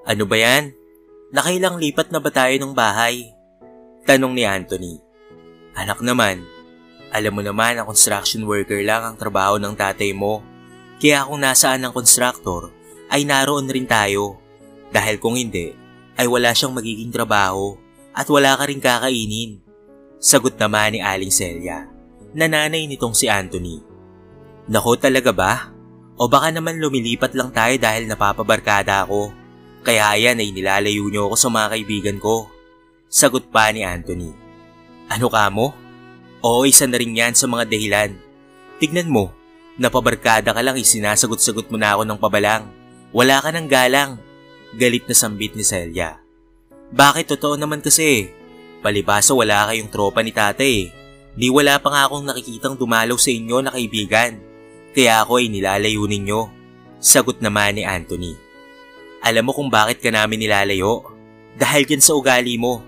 Ano ba yan? Nakailang lipat na ba tayo ng bahay? Tanong ni Anthony. Anak naman, alam mo naman ang construction worker lang ang trabaho ng tatay mo. Kaya kung nasaan ang constructor ay naroon rin tayo. Dahil kung hindi ay wala siyang magiging trabaho at wala ka rin kakainin. Sagot naman ni Aling Celia, nanay nitong si Anthony. Nako, talaga ba? O baka naman lumilipat lang tayo dahil napapabarkada ako. Kaya ayan ay nilalayo niyo ako sa mga kaibigan ko. Sagot pa ni Anthony. Ano ka mo? Oo, isa na rin yan sa mga dahilan. Tignan mo, napabarkada ka lang sinasagot-sagot mo na ako ng pabalang. Wala ka ng galang. Galit na sambit ni Celia. Bakit? Totoo naman kasi. Palibasa wala kayong tropa ni tatay. Di wala pa nga akong nakikitang dumalaw sa inyo na kaibigan. Kaya ako ay nilalayo ninyo. Sagot naman ni Anthony. Alam mo kung bakit ka namin nilalayo? Dahil yan sa ugali mo.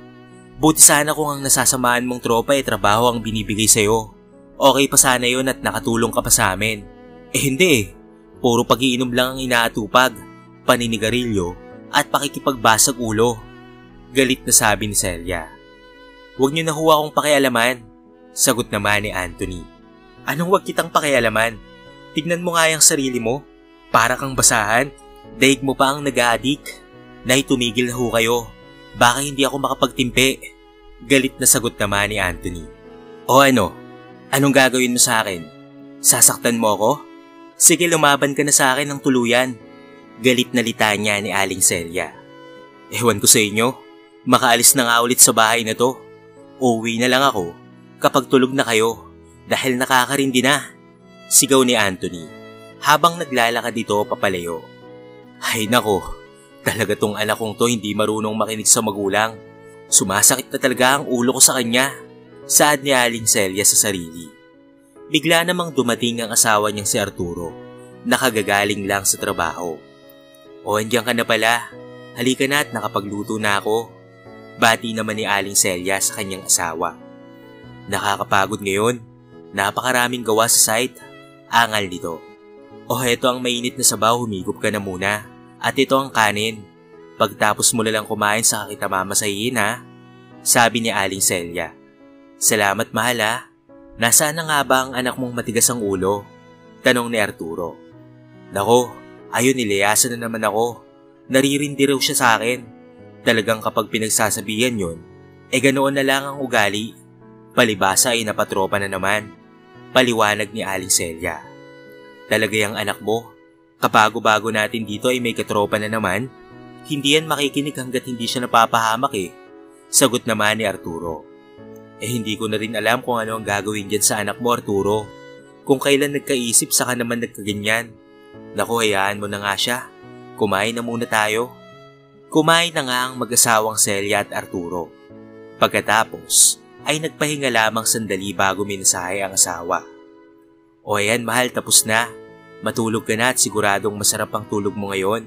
Buti sana kung ang nasasamahan mong tropa ay trabaho ang binibigay sa'yo. Okay pa sana yun at nakatulong ka pa sa amin. Hindi eh. Puro pag-iinom lang ang inaatupag, paninigarilyo at pakikipagbasag ulo. Galit na sabi ni Celia. Huwag niyo na ho akong pakialaman. Sagot naman ni Anthony. Anong huwag kitang pakialaman? Tignan mo nga yung sarili mo. Para kang basahan. Daig mo pa ang nag-a-addict. Nay, tumigil na ho kayo. Baka hindi ako makapagtimpi. Galit na sagot naman ni Anthony. O ano? Anong gagawin mo sa akin? Sasaktan mo ako? Sige, lumaban ka na sa akin ng tuluyan. Galit na litanya ni Aling Celia. Ewan ko sa inyo. Makaalis na nga ulit sa bahay na to. Uuwi na lang ako kapag tulog na kayo dahil nakakarindi na. Sigaw ni Anthony habang naglalakad dito papalayo. Ay nako, talaga tong anak kong to hindi marunong makinig sa magulang. Sumasakit na talaga ang ulo ko sa kanya. Saad ni Aling Celia sa sarili. Bigla namang dumating ang asawa niyang si Arturo. Nakagagaling lang sa trabaho. O, andiyan ka na pala. Halika na at nakapagluto na ako. Bati naman ni Aling Celia sa kanyang asawa. Nakakapagod ngayon. Napakaraming gawa sa site. Angal nito. O, heto ang mainit na sabaw, humigop ka na muna. At ito ang kanin. Pagtapos mo na lang kumain saka kita mamasahin ha. Sabi ni Aling Celia. Salamat mahal ha. Nasaan na nga ba ang anak mong matigas ang ulo? Tanong ni Arturo. Nako, ayun nilayasan na naman ako. Naririndi raw siya sa akin. Talagang kapag pinagsasabihan yun, ganoon na lang ang ugali. Palibasa ay napatropa na naman. Paliwanag ni Aling Celia. Talaga yung anak mo, kabago-bago natin dito ay may katropa na naman. Hindi yan makikinig hanggat hindi siya napapahamak eh. Sagot naman ni Arturo. Hindi ko na rin alam kung ano ang gagawin dyan sa anak mo, Arturo. Kung kailan nagkaisip saka naman nagkaganyan. Naku, hayaan mo na nga siya. Kumain na muna tayo. Kumain na nga ang mag-asawang Celia at Arturo. Pagkatapos ay nagpahinga lamang sandali bago minasahe ang asawa. O ayan mahal, tapos na. Matulog ka na at siguradong masarap ang tulog mo ngayon.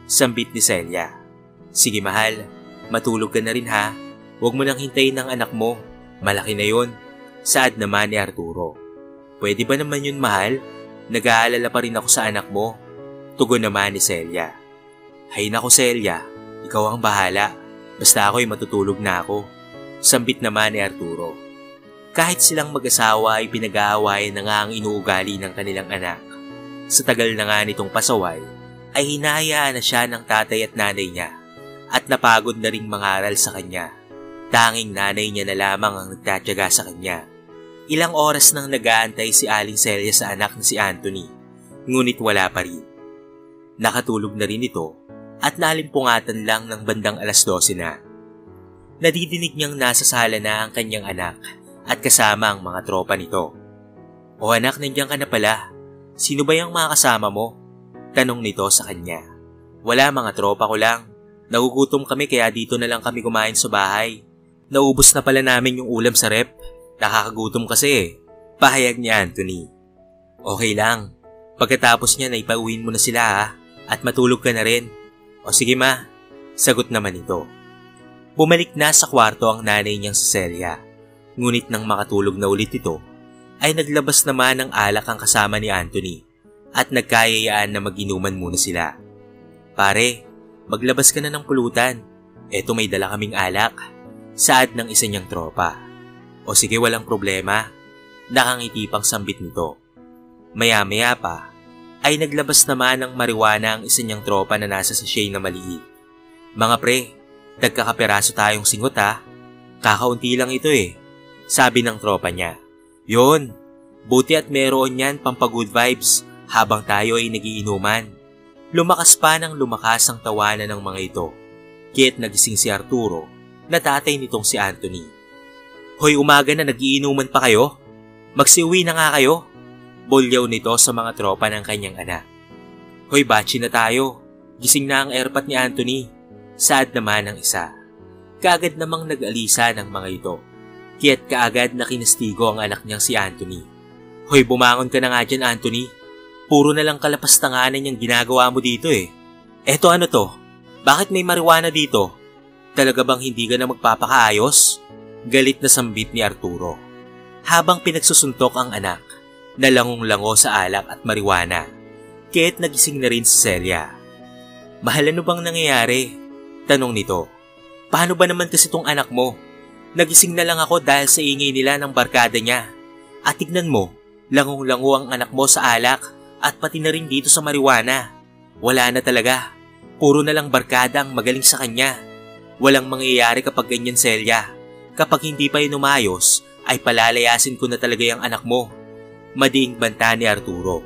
Sambit ni Celia. Sige mahal, matulog ka na rin ha. Huwag mo nang hintayin ng anak mo. Malaki na yun. Saad naman ni Arturo. Pwede ba naman yun mahal? Nag-aalala pa rin ako sa anak mo. Tugon naman ni Celia. Hay nako Celia, ikaw ang bahala. Basta ako'y matutulog na ako. Sambit naman ni Arturo. Kahit silang mag-asawa ay pinag-aawayan na nga ang inuugali ng kanilang anak. Sa tagal na nga nitong pasaway, ay hinahayaan na siya ng tatay at nanay niya at napagod na ring mangaral sa kanya. Tanging nanay niya na lamang ang nagtatyaga sa kanya. Ilang oras nang nag-aantay si Aling Celia sa anak na si Anthony, ngunit wala pa rin. Nakatulog na rin ito at nalimpungatan lang ng bandang 12:00 na. Nadidinig niyang nasa sala na ang kanyang anak at kasama ang mga tropa nito. O anak, nandiyan ka na pala. Sino ba yung mga kasama mo? Tanong nito sa kanya. Wala, mga tropa ko lang. Nagugutom kami kaya dito na lang kami kumain sa bahay. Naubos na pala namin yung ulam sa rep. Nakakagutom kasi eh. Pahayag ni Anthony. Okay lang. Pagkatapos niya naipauwiin mo na sila ha. At matulog ka na rin. O sige ma. Sagot naman ito. Bumalik na sa kwarto ang nanay niyang si Celia. Ngunit nang makatulog na ulit ito, ay naglabas naman ng alak ang kasama ni Anthony at nagkayayaan na mag-inuman muna sila. Pare, maglabas ka na ng pulutan. Eto may dala kaming alak. Saad ng isa niyang tropa. O sige, walang problema. Nakangiti pang sambit nito. Maya-maya pa, ay naglabas naman ng marijuana ang isa niyang tropa na nasa sachet na maliit. Mga pre, nagkakaperaso tayong singot ha. Kakaunti lang ito eh, sabi ng tropa niya. Yun, buti at meron yan pampagood vibes habang tayo ay nagiinuman. Lumakas pa ng lumakas ang tawanan ng mga ito. Kaya't nagising si Arturo na tatay nitong si Anthony. Hoy, umaga na nagiinuman pa kayo? Magsiuwi na nga kayo. Bolyaw nito sa mga tropa ng kanyang anak. Hoy, batchi na tayo. Gising na ang airpot ni Anthony. Saad naman ang isa. Kaagad namang nag-alisa ng mga ito. Kaya't kaagad na kinastigo ang anak niyang si Anthony. Hoy, bumangon ka na nga dyan, Anthony. Puro na lang kalapastanganan yung ginagawa mo dito eh. Eto ano to? Bakit may marijuana dito? Talaga bang hindi ka na magpapakaayos? Galit na sambit ni Arturo. Habang pinagsusuntok ang anak, nalangung-lango sa alak at marijuana. Kaya't nagising na rin si Celia. Mahal, ano bang nangyayari? Tanong nito. Paano ba naman kasi tong anak mo? Nagising na lang ako dahil sa ingay nila ng barkada niya. At tignan mo, langung-lango ang anak mo sa alak at pati na rin dito sa marijuana. Wala na talaga. Puro na lang barkada ang magaling sa kanya. Walang mangyayari kapag ganyan, Celia. Kapag hindi pa yun umayos, ay palalayasin ko na talaga yung anak mo. Madiing banta ni Arturo.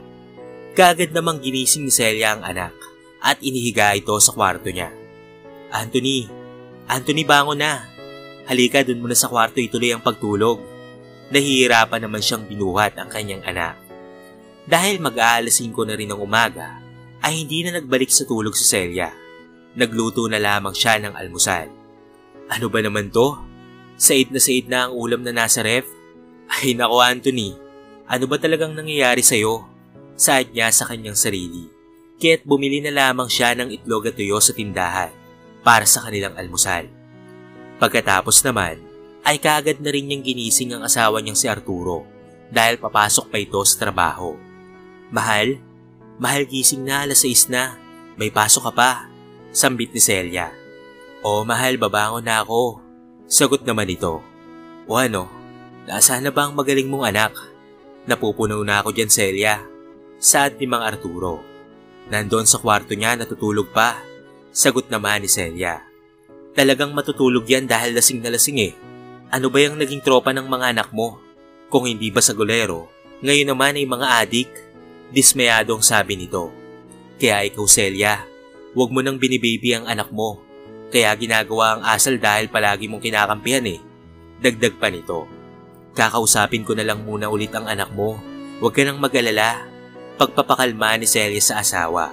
Kaagad namang ginising ni Celia ang anak at inihiga ito sa kwarto niya. Anthony, bangon na. Halika, dun muna sa kwarto ituloy ang pagtulog. Nahihirapan naman siyang binuhat ang kanyang anak. Dahil mag-aalas 5 na rin ng umaga, ay hindi na nagbalik sa tulog si Celia. Nagluto na lamang siya ng almusal. Ano ba naman to? Said na ang ulam na nasa ref? Ay nako, Anthony, ano ba talagang nangyayari sa'yo? Saad niya sa kanyang sarili. Kaya't bumili na lamang siya ng itlog at tuyo sa tindahan para sa kanilang almusal. Pagkatapos naman, ay kaagad na rin niyang ginising ang asawa niyang si Arturo dahil papasok pa ito sa trabaho. Mahal gising na, alas 6 na. May pasok ka pa, sambit ni Celia. O mahal, babangon na ako. Sagot naman ito. O ano, nasaan na ba ang magaling mong anak? Napupunaw na ako dyan, Celia. Saad ni Mang Arturo. Nandoon sa kwarto niya, natutulog pa. Sagot naman ni Celia. Talagang matutulog yan dahil lasing na lasing eh. Ano ba yung naging tropa ng mga anak mo? Kung hindi ba sa golero, ngayon naman ay mga adik. Dismayado ang sabi nito. Kaya ikaw, Celia, huwag mo nang binibaby ang anak mo. Kaya ginagawa ang asal dahil palagi mong kinakampihan eh. Dagdag pa nito. Kakausapin ko na lang muna ulit ang anak mo. Huwag ka nang mag-alala. Pagpapakalma ni Celia sa asawa.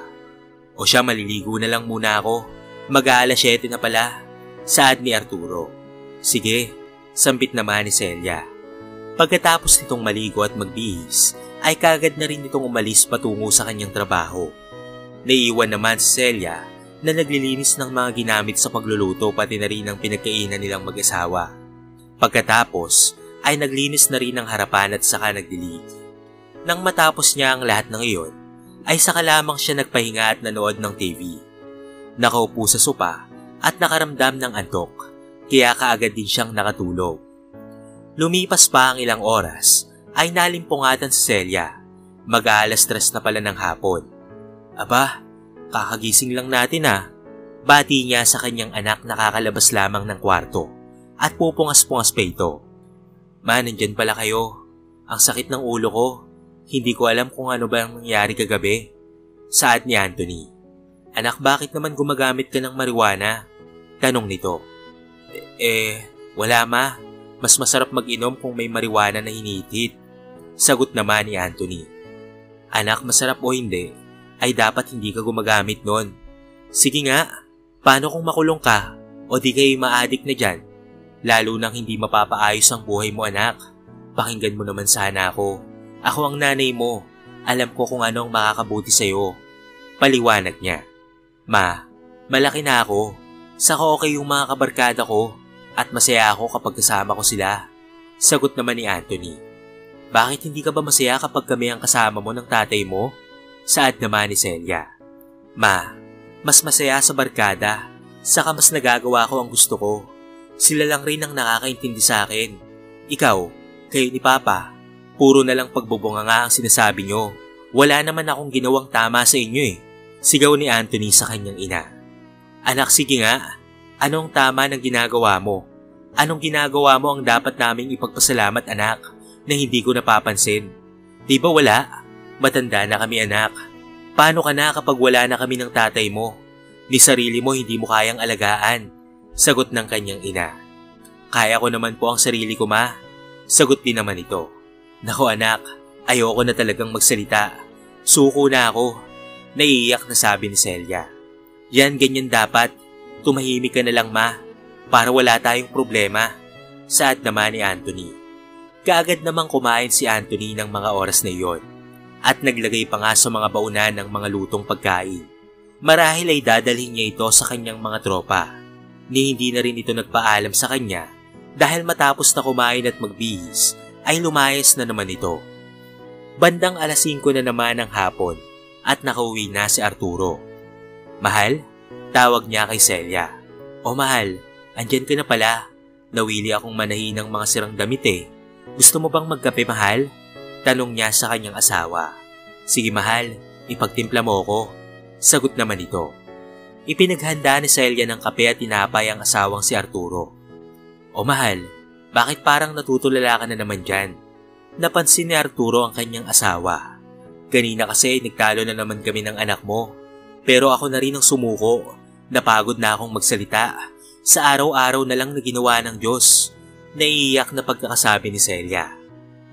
O siya, maliligo na lang muna ako. Mag-aalas 7 na pala. Saad ni Arturo. Sige, sambit naman ni Celia. Pagkatapos nitong maligo at magbihis, ay kagad na rin itong umalis patungo sa kanyang trabaho. Naiiwan naman si Celia na naglilinis ng mga ginamit sa pagluluto pati na rin ang pinagkainan nilang mag-asawa. Pagkatapos ay naglinis na rin ang harapan at saka nagdilig. Nang matapos niya ang lahat ng iyon, ay saka lamang siya nagpahinga at nanood ng TV. Nakaupo sa sopa at nakaramdam ng antok, kaya kaagad din siyang nakatulog. Lumipas pa ang ilang oras, ay nalimpungatan si Celia. Mag-aalas 3 na pala ng hapon. Aba, kakagising lang natin ah. Bati niya sa kanyang anak na kakalabas lamang ng kwarto at pupungas-pungas pa ito. Ma, nandyan pala kayo. Ang sakit ng ulo ko. Hindi ko alam kung ano ba ang nangyari kagabi. Saad ni Anthony. Anak, bakit naman gumagamit ka ng marijuana? Tanong nito. Wala ma. Mas masarap mag-inom kung may marijuana na hinihit. Sagot naman ni Anthony. Anak, masarap o hindi, ay dapat hindi ka gumagamit nun. Sige nga, paano kung makulong ka o di kayo ma-addict na dyan? Lalo nang hindi mapapaayos ang buhay mo, anak. Pakinggan mo naman sana ako. Ako ang nanay mo. Alam ko kung ano ang makakabuti sa'yo. Paliwanag niya. Ma, malaki na ako. Saka okay yung mga kabarkada ko at masaya ako kapag kasama ko sila. Sagot naman ni Anthony. Bakit hindi ka ba masaya kapag kami ang kasama mo ng tatay mo? Saad naman ni Celia. Ma, Mas masaya sa barkada, saka mas nagagawa ko ang gusto ko. Sila lang rin ang nakakaintindi sa akin. Ikaw, kayo ni Papa, puro na lang pagbubunganga ang sinasabi nyo. Wala naman akong ginawang tama sa inyo eh. Sigaw ni Anthony sa kanyang ina. Anak, sige nga, anong tama ng ginagawa mo? Anong ginagawa mo ang dapat naming ipagpasalamat, anak, na hindi ko napapansin? Di ba wala? Matanda na kami, anak. Paano ka na kapag wala na kami ng tatay mo? Ni sarili mo hindi mo kayang alagaan. Sagot ng kanyang ina. Kaya ko naman po ang sarili ko, ma. Sagot din naman ito. Naku anak, ayoko na talagang magsalita. Suko na ako. Naiiyak na sabi ni Celia. Yan, ganyan dapat. Tumahimik ka na lang, ma. Para wala tayong problema. Saad naman ni Anthony. Kaagad namang kumain si Anthony ng mga oras na iyon. At naglagay pa nga sa mga baunan ng mga lutong pagkain. Marahil ay dadalhin niya ito sa kanyang mga tropa. Ni hindi na rin ito nagpaalam sa kanya dahil matapos na kumain at magbihis ay lumayas na naman ito. Bandang 5:00 na naman ng hapon at nakauwi na si Arturo. Mahal? Tawag niya kay Celia. O mahal, andyan ka na pala. Nawili akong manahin ng mga sirang damit eh. Gusto mo bang magkape, mahal? Tanong niya sa kanyang asawa. Sige mahal, ipagtimpla mo ko. Sagot naman ito. Ipinaghanda ni Celia ng kape at tinapay ang asawang si Arturo. O mahal, bakit parang natutulala ka na naman dyan? Napansin ni Arturo ang kanyang asawa. Kanina kasi nagtalo na naman kami ng anak mo. Pero ako na rin ang sumuko. Napagod na akong magsalita. Sa araw-araw na lang na ginawa ng Diyos. Naiiyak na pagkakasabi ni Celia.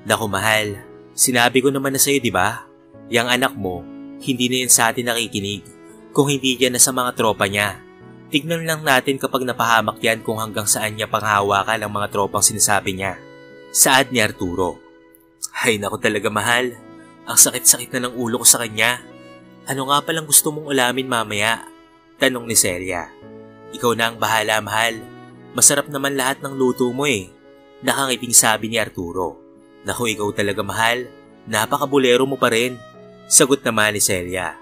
Naku mahal, sinabi ko naman na sa'yo diba? Yang anak mo, hindi na yan sa atin nakikinig. Kung hindi yan na sa mga tropa niya. Tignan lang natin kapag napahamak yan kung hanggang saan niya panghawakan ang mga tropang sinasabi niya. Saad ni Arturo. Ay naku talaga mahal, ang sakit-sakit na ng ulo ko sa kanya. Ano nga palang gusto mong ulamin mamaya? Tanong ni Celia. Ikaw na ang bahala mahal. Masarap naman lahat ng luto mo eh. Nakangiting sabi ni Arturo. Naku ikaw talaga mahal, napakabulero mo pa rin. Sagot naman ni Celia.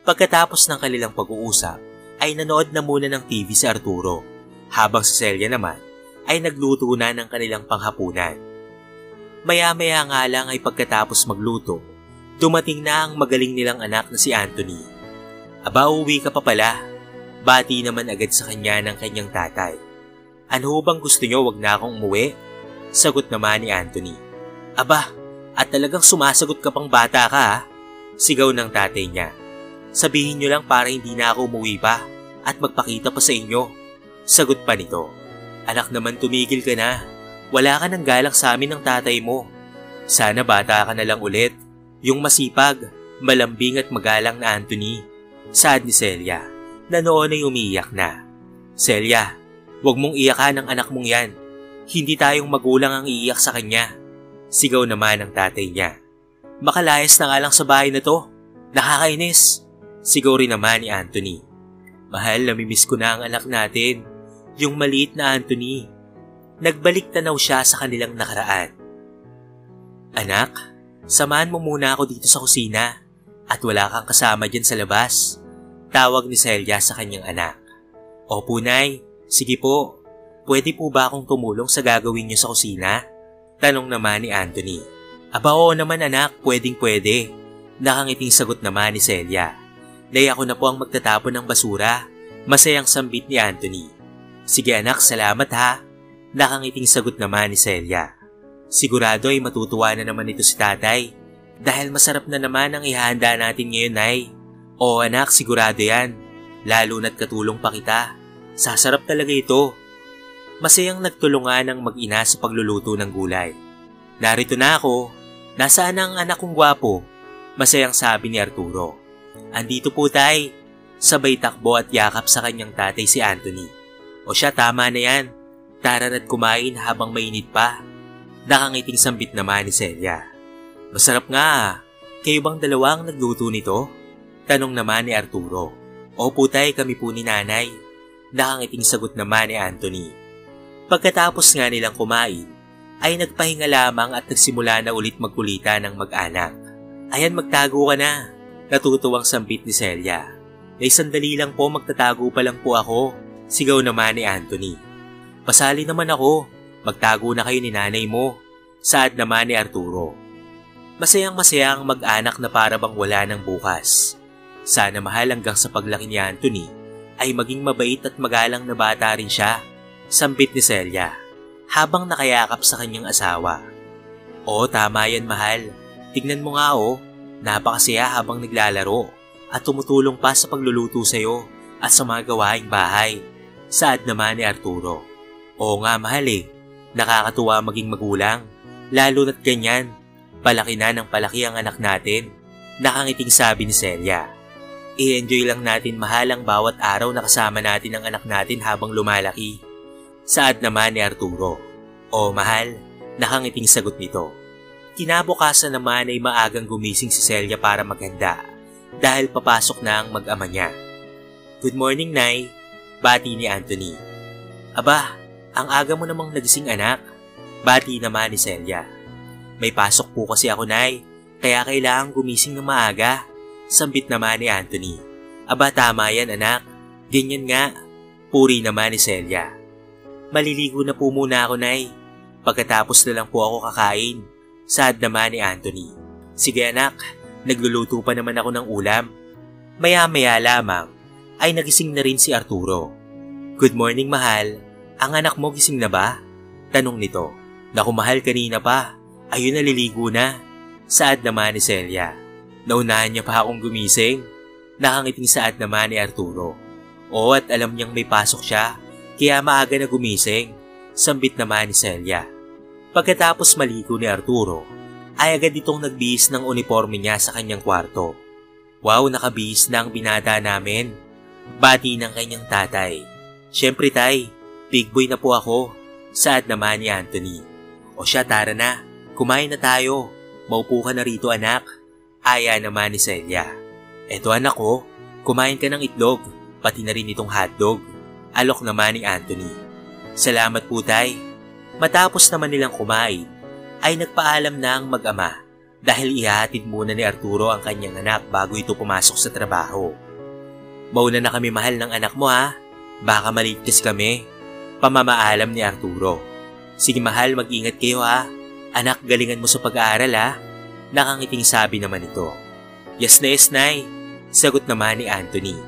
Pagkatapos ng kanilang pag-uusap, ay nanood na muna ng TV si Arturo, habang si Celia naman ay nagluto na ng kanilang panghapunan. Maya-maya nga lang ay pagkatapos magluto, dumating na ang magaling nilang anak na si Anthony. Aba uwi ka pa pala, bati naman agad sa kanya ng kanyang tatay. Ano bang gusto nyo wag na akong umuwi? Sagot naman ni Anthony. Aba, at talagang sumasagot ka pang bata ka ha? Sigaw ng tatay niya. Sabihin nyo lang para hindi na ako umuwi pa at magpakita pa sa inyo. Sagot pa nito. Anak naman tumigil ka na. Wala ka ng galak sa amin ng tatay mo. Sana bata ka na lang ulit. Yung masipag, malambing at magalang na Anthony. Saad ni Celia na noon ay umiiyak na. Celia, wag mong iyakan ang anak mong yan. Hindi tayong magulang ang iiyak sa kanya. Sigaw naman ang tatay niya. Makalayas na nga lang sa bahay na to. Nakakainis. Sigaw rin naman ni Anthony. Mahal, namimiss ko na ang anak natin. Yung maliit na Anthony. Nagbalik tanaw siya sa kanilang nakaraan. Anak, samahan mo muna ako dito sa kusina at wala kang kasama dyan sa labas. Tawag ni Celia sa kanyang anak. Opo, Nay. Sige po. Pwede po ba akong tumulong sa gagawin niyo sa kusina? Tanong naman ni Anthony. Aba oo naman anak, pwedeng-pwede. Nakangiting sagot naman ni Celia. Nay ako na po ang magtatapon ng basura. Masayang sambit ni Anthony. Sige anak, salamat ha. Nakangiting sagot naman ni Celia. Sigurado ay matutuwa na naman ito si tatay. Dahil masarap na naman ang ihahanda natin ngayon, Nay. Oo anak, sigurado yan. Lalo na't katulong pa kita. Sasarap talaga ito. Masayang nagtulungan ang mag-ina sa pagluluto ng gulay. Narito na ako. Nasaan ang anak kong gwapo? Masayang sabi ni Arturo. Andito po tay. Sabay takbo at yakap sa kanyang tatay si Anthony. O siya, tama na yan. Tara na't kumain habang mainit pa. Nakangiting sambit naman ni Celia. Masarap nga. Kayo bang dalawang nagluto nito? Tanong naman ni Arturo. Opo tay, kami po ni nanay. Nakangiting sagot naman ni Anthony. Pagkatapos nga nilang kumain, ay nagpahinga lamang at nagsimula na ulit magkulitan ng mag-anak. Ayan, magtago ka na. Natutuwang sambit ni Celia. Nay sandali lang po, magtatago pa lang po ako. Sigaw naman ni Anthony. Pasali naman ako. Magtago na kayo ni nanay mo. Saad naman ni Arturo. Masayang-masaya ang mag-anak na para bang wala ng bukas. Sana mahal hanggang sa paglaki ni Anthony ay maging mabait at magalang na bata rin siya. Sambit ni Celia habang nakayakap sa kanyang asawa. Oo, tama yan mahal. Tignan mo nga napakasaya habang naglalaro at tumutulong pa sa pagluluto sa'yo at sa mga gawaing bahay. Saad naman ni Arturo. Oo nga mahal nakakatuwa maging magulang. Lalo na't ganyan, palaki na ng palaki ang anak natin. Nakangiting sabi ni Celia. I-enjoy lang natin mahal ang bawat araw na kasama natin ang anak natin habang lumalaki. Saad naman ni Arturo. O mahal, nakangiting sagot nito. Kinabukasan naman ay maagang gumising si Celia para maghanda dahil papasok na ang mag-ama niya. Good morning, Nay, bati ni Anthony. Aba, ang aga mo namang nagising anak, bati naman ni Celia. May pasok po kasi ako, Nay, kaya kailangang gumising ng maaga, sambit naman ni Anthony. Aba, tama yan anak, ganyan nga, puri naman ni Celia. Maliligo na po muna ako, Nay. Pagkatapos na lang po ako kakain. Saad naman ni Anthony. Sige anak, nagluluto pa naman ako ng ulam. Maya-maya lamang ay nagising na rin si Arturo. Good morning mahal, ang anak mo gising na ba? Tanong nito. Naku mahal, kanina pa. Ayun, naliligo na. Saad naman ni Celia. Naunahan niya pa akong gumising. Nakangiting saad naman ni Arturo. Oo, at alam niyang may pasok siya. Kaya maaga na gumising, sambit naman ni Celia. Pagkatapos maligo ni Arturo, ay agad itong nagbihis ng uniforme niya sa kanyang kwarto. Wow, nakabihis na ang binata namin. Bati ng kanyang tatay. Siyempre tay, big boy na po ako. Saad naman ni Anthony. O siya, tara na, kumain na tayo. Maupo ka na rito anak. Aya naman ni Celia. Eto anak ko, kumain ka ng itlog, pati na rin itong hotdog. Alok naman ni Anthony. Salamat po tay. Matapos naman nilang kumain, ay nagpaalam na ang mag-ama dahil ihahatid muna ni Arturo ang kanyang anak bago ito pumasok sa trabaho. Mauna na kami mahal ng anak mo ha, baka malitis kami. Pamamaalam ni Arturo. Sige mahal, mag-ingat kayo ha. Anak, galingan mo sa pag-aaral ha. Nakangiting sabi naman ito. Yes na yes nay, sagot naman ni Anthony.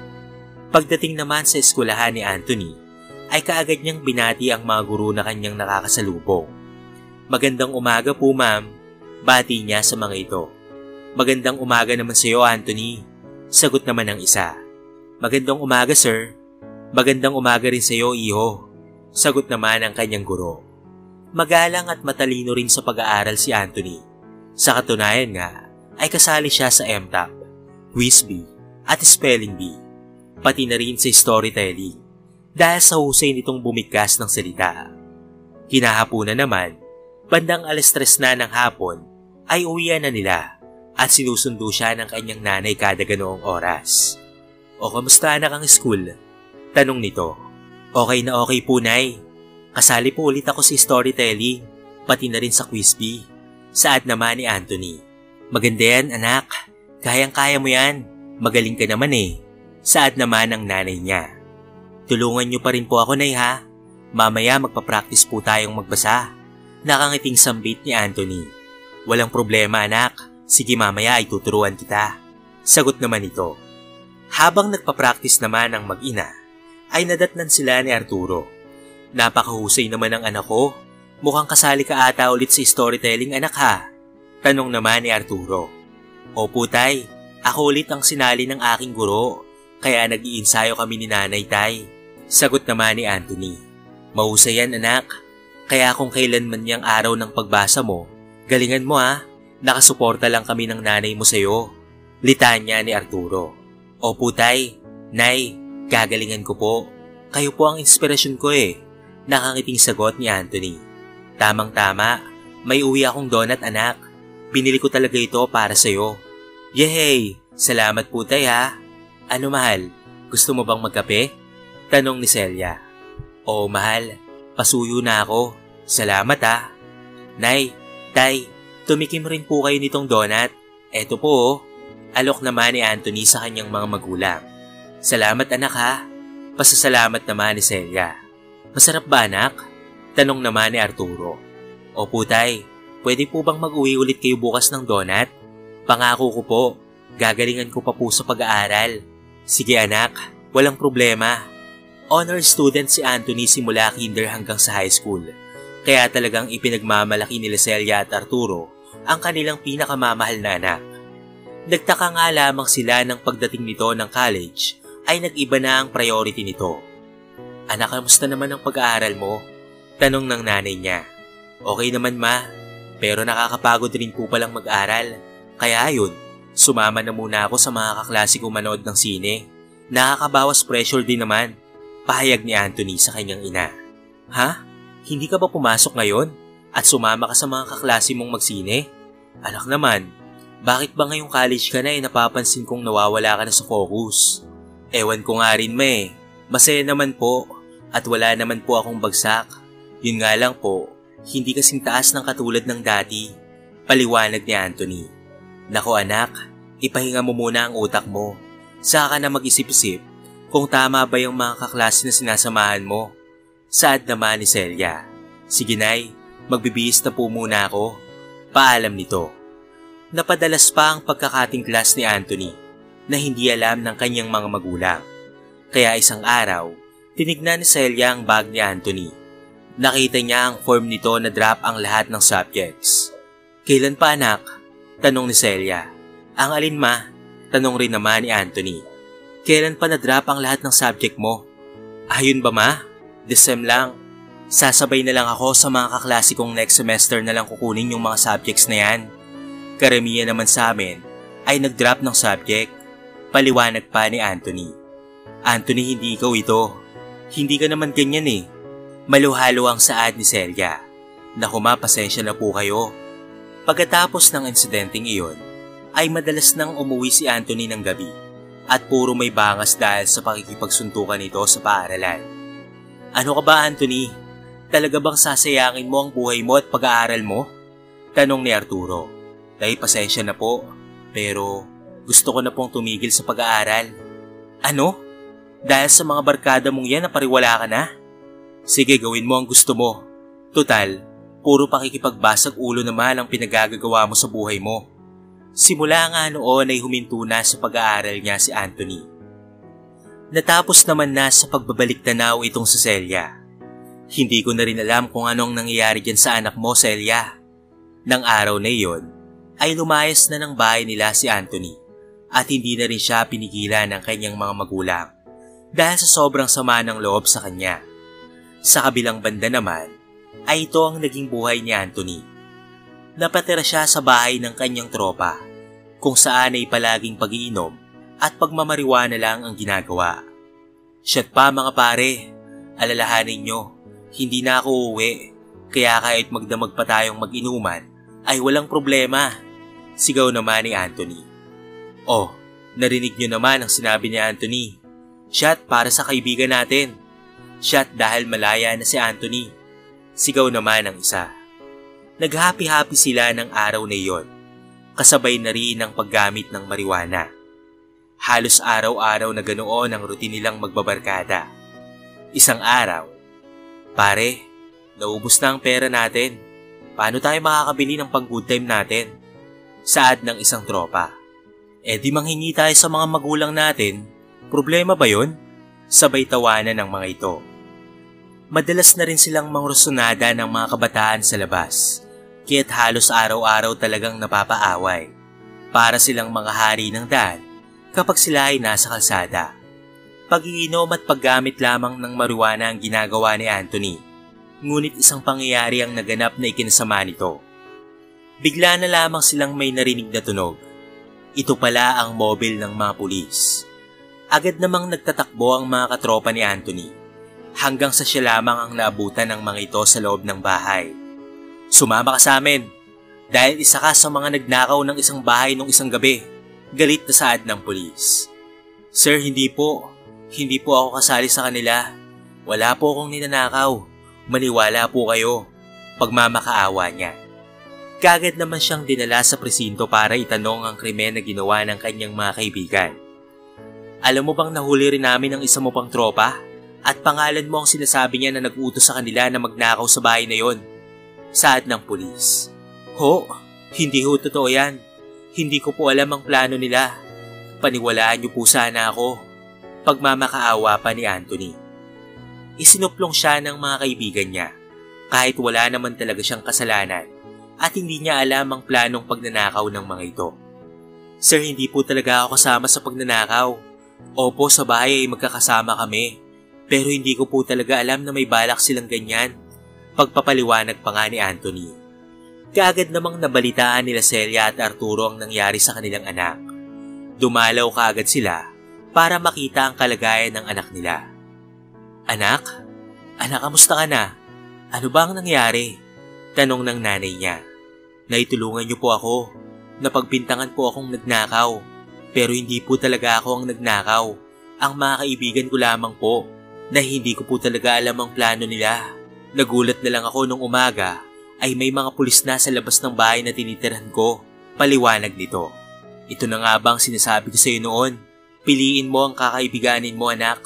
Pagdating naman sa eskwelahan ni Anthony, ay kaagad niyang binati ang mga guro na kanyang nakakasalubong. Magandang umaga po ma'am, bati niya sa mga ito. Magandang umaga naman sa iyo Anthony, sagot naman ng isa. Magandang umaga sir, magandang umaga rin sa iyo iho, sagot naman ang kanyang guro. Magalang at matalino rin sa pag-aaral si Anthony. Sa katunayan nga, ay kasali siya sa MTAP, Quiz Bee at Spelling Bee. Pati na rin sa storytelling dahil sa husay nitong bumigkas ng salita. Kinahapunan naman, bandang 3:00 na ng hapon ay uwian na nila at sinusundo siya ng kanyang nanay kada ganoong oras. O kamusta anak ang school? Tanong nito. Okay na okay po nay. Kasali po ulit ako sa storytelling, pati na rin sa Quiz Bee. Saad naman ni Anthony. Maganda yan anak, kayang-kaya mo yan, magaling ka naman Saad naman ng nanay niya. Tulungan niyo pa rin po ako, Nay, ha? Mamaya magpa-practice po tayong magbasa. Nakangiting sambit ni Anthony. Walang problema, anak. Sige, mamaya ay tuturuan kita. Sagot naman ito. Habang nagpa-practice naman ang mag-ina, ay nadatnan sila ni Arturo. Napakahusay naman ang anak ko. Mukhang kasali ka ata ulit sa storytelling, anak, ha? Tanong naman ni Arturo. Opo, tay. Ako ulit ang sinali ng aking guro. Kaya nag-iinsayo kami ni nanay tay. Sagot naman ni Anthony. Mahusay yan anak. Kaya kung kailanman niyang araw ng pagbasa mo, galingan mo ha. Nakasuporta lang kami ng nanay mo sa'yo. Litanya ni Arturo. Opo tay. Nay, gagalingan ko po. Kayo po ang inspirasyon ko Nakangiting sagot ni Anthony. Tamang-tama. May uwi akong donut anak. Binili ko talaga ito para sa'yo. Yehey! Salamat po tay ha. Ano mahal, gusto mo bang magkape? Tanong ni Celia. Oo mahal, pasuyo na ako. Salamat ha. Nay, tay, tumikim rin po kayo nitong donut. Eto po Alok naman ni Anthony sa kanyang mga magulang. Salamat anak ha. Pasasalamat naman ni Celia. Masarap ba anak? Tanong naman ni Arturo. Opo tay, pwede po bang mag-uwi ulit kayo bukas ng donut? Pangako ko po, gagalingan ko pa po sa pag-aaral. Sige anak, walang problema. Honor student si Anthony simula kinder hanggang sa high school. Kaya talagang ipinagmamalaki nila Celia at Arturo ang kanilang pinakamamahal na anak. Nagtaka nga lamang sila ng pagdating nito ng college ay nag-iba na ang priority nito. Anak, kamusta naman ang pag-aaral mo? Tanong ng nanay niya. Okay naman ma, pero nakakapagod rin po palang mag-aral. Kaya ayun, sumama na muna ako sa mga kaklase ko manood ng sine. Nakakabawas pressure din naman, pahayag ni Anthony sa kanyang ina. Ha? Hindi ka ba pumasok ngayon at sumama ka sa mga kaklase mong magsine? Anak naman, bakit ba ngayong college ka na napapansin kong nawawala ka na sa focus? Ewan ko nga rin masaya naman po at wala naman po akong bagsak. Yun nga lang po, hindi kasing taas ng katulad ng dati, paliwanag ni Anthony. Nako anak, ipahinga mo muna ang utak mo. Saka ka na mag-isip-isip kung tama ba yung mga kaklase na sinasamahan mo. Saad naman ni Celia. Sige nay, magbibihis na po muna ako. Paalam nito. Napadalas pa ang pagkakating class ni Anthony na hindi alam ng kanyang mga magulang. Kaya isang araw, tinignan ni Celia ang bag ni Anthony. Nakita niya ang form nito na drop ang lahat ng subjects. Kailan pa anak? Tanong ni Celia. Ang alin ma? Tanong rin naman ni Anthony. Kailan pa na-drop ang lahat ng subject mo? Ayun ba ma? Decem lang. Sasabay na lang ako sa mga kaklase kong next semester na lang kukunin yung mga subjects na yan. Karamihan naman sa amin ay nag-drop ng subject. Paliwanag pa ni Anthony. Anthony, hindi ikaw ito. Hindi ka naman ganyan Maluhalo ang saad ni Celia. Naku ma, pasensya na po kayo. Pagkatapos ng insidenteng iyon, ay madalas nang umuwi si Anthony ng gabi at puro may bangas dahil sa pakikipagsuntukan nito sa paaralan. Ano ka ba Anthony? Talaga bang sasayangin mo ang buhay mo at pag-aaral mo? Tanong ni Arturo. Tay, pasensya na po, pero gusto ko na pong tumigil sa pag-aaral. Ano? Dahil sa mga barkada mong yan napariwala ka na? Sige, gawin mo ang gusto mo. Tutal, puro pakikipagbasag ulo naman ang pinagagagawa mo sa buhay mo. Simula nga noon ay huminto na sa pag-aaral niya si Anthony. Natapos naman na sa pagbabalik tanaw itong si Celia. Hindi ko na rin alam kung anong nangyayari dyan sa anak mo, Celia. Nang araw na iyon, ay lumayas na ng bahay nila si Anthony at hindi na rin siya pinigilan ng kanyang mga magulang dahil sa sobrang sama ng loob sa kanya. Sa kabilang banda naman, ay ito ang naging buhay ni Anthony. Napatira siya sa bahay ng kanyang tropa, kung saan ay palaging pag-iinom at pagmamariwana lang ang ginagawa. Siya't pa mga pare, alalahanin nyo, hindi na ako uuwi, kaya kahit magdamag pa tayong mag-inuman, ay walang problema. Sigaw naman ni Anthony. Oh, narinig nyo naman ang sinabi ni Anthony. Shot para sa kaibigan natin. Shot dahil malaya na si Anthony. Sigaw naman ang isa. Nag-happy-happy sila ng araw na iyon. Kasabay na rin ang paggamit ng marijuana. Halos araw-araw na ganoon ang routine nilang magbabarkada. Isang araw, pare, naubos na ang pera natin. Paano tayo makakabili ng pang-good time natin? Saad ng isang tropa. Di manghingi tayo sa mga magulang natin. Problema ba yun? Sabay tawanan ng mga ito. Madalas na rin silang mangrusonada ng mga kabataan sa labas. Kaya't halos araw-araw talagang napapaaway. Para silang mga hari ng daan kapag sila ay nasa kalsada. Pag-iinom at paggamit lamang ng marijuana ang ginagawa ni Anthony. Ngunit isang pangyayari ang naganap na ikinasama nito. Bigla na lamang silang may narinig na tunog. Ito pala ang mobil ng mga pulis. Agad namang nagtatakbo ang mga katropa ni Anthony. Hanggang sa siya lamang ang naabutan ng mga ito sa loob ng bahay. Sumama ka sa amin, dahil isa ka sa mga nagnakaw ng isang bahay nung isang gabi. Galit na saad ng pulis. Sir, hindi po ako kasali sa kanila. Wala po akong ninanakaw. Maniwala po kayo. Pagmamakaawa niya. Kagad naman siyang dinala sa presinto para itanong ang krimen na ginawa ng kanyang mga kaibigan. Alam mo bang nahuli rin namin ang isa mo pang tropa? At pangalan mo ang sinasabi niya na nag-utos sa kanila na magnakaw sa bahay na yon. Saad ng pulis. Ho, hindi ho totoo yan. Hindi ko po alam ang plano nila. Paniwalaan niyo po sana ako. Pagmamakaawa pa ni Anthony. Isinuplong siya ng mga kaibigan niya kahit wala naman talaga siyang kasalanan at hindi niya alam ang planong pagnanakaw ng mga ito. Sir, hindi po talaga ako kasama sa pagnanakaw. Opo, sa bahay ay magkakasama kami. Pero hindi ko po talaga alam na may balak silang ganyan. Pagpapaliwanag pa nga ni Anthony. Kaagad namang nabalitaan nila Celia at Arturo ang nangyari sa kanilang anak. Dumalaw kaagad sila para makita ang kalagayan ng anak nila. Anak? Anak, kamusta ka na? Ano ba ang nangyari? Tanong ng nanay niya. Naitulungan niyo po ako. Napagbintangan po akong nagnakaw. Pero hindi po talaga ako ang nagnakaw. Ang mga kaibigan ko lamang po na hindi ko po talaga alam ang plano nila. Nagulat na lang ako nung umaga ay may mga pulis na sa labas ng bahay na tinitirhan ko. Paliwanag nito. Ito na nga ba ang sinasabi ko sa iyo noon? Piliin mo ang kakaibiganin mo, anak.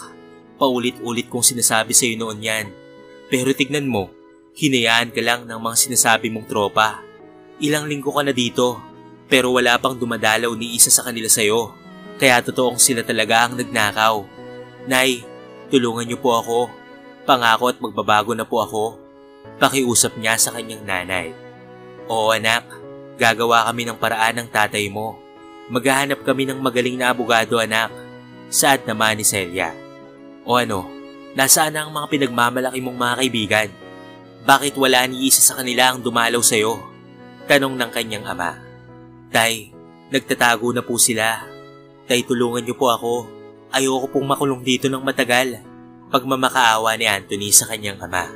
Paulit-ulit kong sinasabi sa iyo noon yan. Pero tignan mo, hinayaan ka lang ng mga sinasabi mong tropa. Ilang linggo ka na dito, pero wala pang dumadalaw ni isa sa kanila sa iyo. Kaya totoong sila talaga ang nagnakaw. Nay, tulungan niyo po ako. Pangako at magbabago na po ako. Pakiusap niya sa kanyang nanay. Oo anak, gagawa kami ng paraan ng tatay mo. Maghahanap kami ng magaling na abogado, anak. Saad naman ni Celia. O ano, nasaan na ang mga pinagmamalaki mong mga kaibigan? Bakit wala ni isa sa kanila ang dumalaw sa'yo? Tanong ng kanyang ama. Tay, nagtatago na po sila. Tay, tulungan niyo po ako. Ayoko pong makulong dito ng matagal. Pagmamakaawa ni Anthony sa kanyang ama.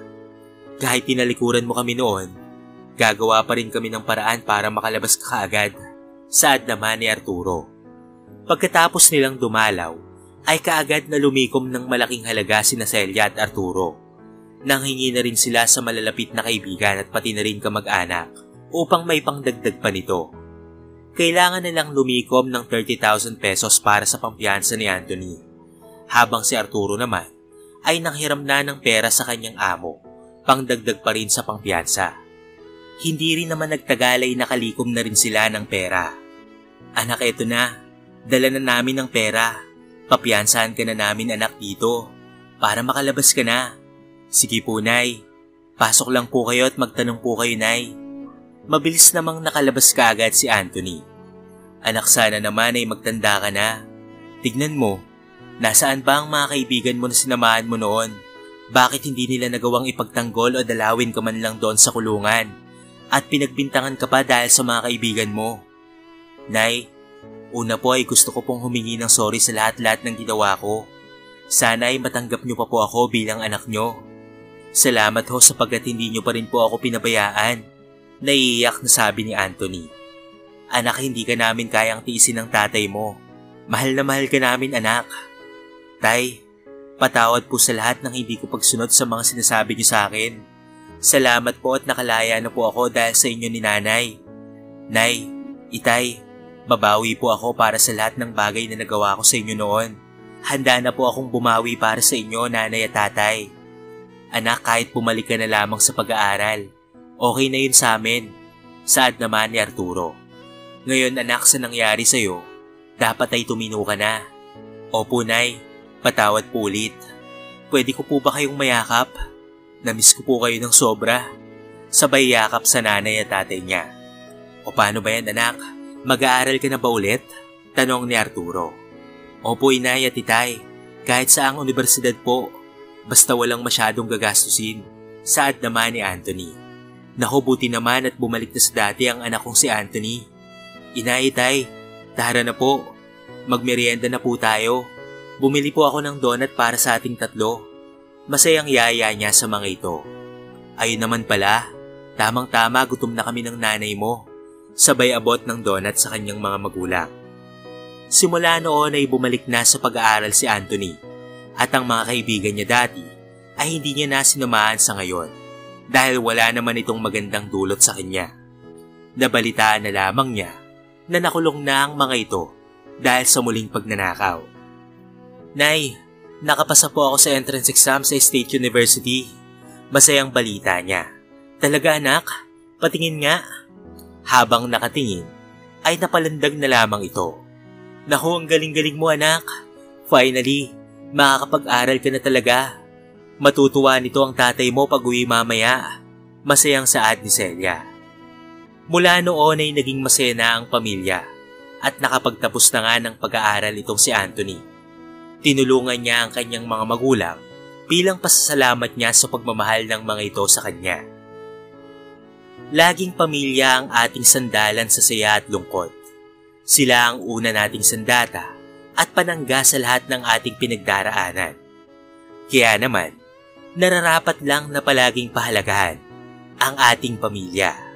Kahit tinalikuran mo kami noon, gagawa pa rin kami ng paraan para makalabas ka kaagad. Saad naman ni Arturo. Pagkatapos nilang dumalaw, ay kaagad na lumikom ng malaking halaga sina Celia at Arturo. Nanghingi na rin sila sa malalapit na kaibigan at pati na rin kamag-anak upang may pangdagdag pa nito. Kailangan nilang lumikom ng 30,000 pesos para sa pampiyansa ni Anthony. Habang si Arturo naman ay nanghiram na ng pera sa kanyang amo, pangdagdag pa rin sa pampiyansa. Hindi rin naman nagtagal ay nakalikom na rin sila ng pera. Anak, eto na. Dala na namin ng pera. Papiyansahan ka na namin, anak, dito para makalabas ka na. Sige po, Nay. Pasok lang po kayo at magtanong po kayo, Nay. Mabilis namang nakalabas kaagad si Anthony. Anak, sana naman ay magtanda ka na. Tignan mo, nasaan ba ang mga kaibigan mo na sinamahan mo noon? Bakit hindi nila nagawang ipagtanggol o dalawin ka man lang doon sa kulungan? At pinagbintangan ka pa dahil sa mga kaibigan mo? Nay, una po ay gusto ko pong humingi ng sorry sa lahat-lahat ng ginawa ko. Sana ay matanggap niyo pa po ako bilang anak niyo. Salamat ho sapagkat hindi niyo pa rin po ako pinabayaan. Naiiyak na sabi ni Anthony. Anak, hindi ka namin kayang tiisin ng tatay mo. Mahal na mahal ka namin, anak. Tay, patawad po sa lahat ng hindi ko pagsunod sa mga sinasabi niyo sa akin. Salamat po at nakalaya na po ako dahil sa inyo ni nanay. Nay, itay, babawi po ako para sa lahat ng bagay na nagawa ko sa inyo noon. Handa na po akong bumawi para sa inyo, nanay at tatay. Anak, kahit bumalik ka na lamang sa pag-aaral, okay na yun sa amin. Saad naman ni Arturo. Ngayon anak, sa nangyari sa'yo, dapat ay tumino ka na. Opo, Nay, patawad po ulit. Pwede ko po ba kayong mayakap? Namiss ko po kayo ng sobra. Sabay yakap sa nanay at tatay niya. O paano ba yan, anak? Mag-aaral ka na ba ulit? Tanong ni Arturo. Opo, inay at itay. Kahit saang universidad po. Basta walang masyadong gagastusin. Saad naman ni Anthony. Naku, buti naman at bumalik na sa dati ang anak kong si Anthony. Inay, itay, tara na po. Magmerienda na po tayo. Bumili po ako ng donut para sa ating tatlo. Masayang yaya niya sa mga ito. Ayun naman pala, tamang-tama gutom na kami ng nanay mo. Sabay abot ng donut sa kanyang mga magulang. Simula noon ay bumalik na sa pag-aaral si Anthony at ang mga kaibigan niya dati ay hindi niya na sinamahan sa ngayon dahil wala naman itong magandang dulot sa kanya. Nabalitaan na lamang niya na nakulong na ang mga ito dahil sa muling pagnanakaw. Nay, nakapasa po ako sa entrance exam sa State University. Masayang balita niya. Talaga anak? Patingin nga. Habang nakatingin, ay napalandag na lamang ito. Naku, ang galing-galing mo anak. Finally, makakapag-aral ka na talaga. Matutuwa nito ang tatay mo pag uwi mamaya. Masayang saad ni Celia. Mula noon ay naging masaya na ang pamilya at nakapagtapos na nga ng pag-aaral itong si Anthony. Tinulungan niya ang kanyang mga magulang bilang pasasalamat niya sa pagmamahal ng mga ito sa kanya. Laging pamilya ang ating sandalan sa saya at lungkot. Sila ang una nating sandata at panangga sa lahat ng ating pinagdaraanan. Kaya naman, nararapat lang na palaging pahalagahan ang ating pamilya.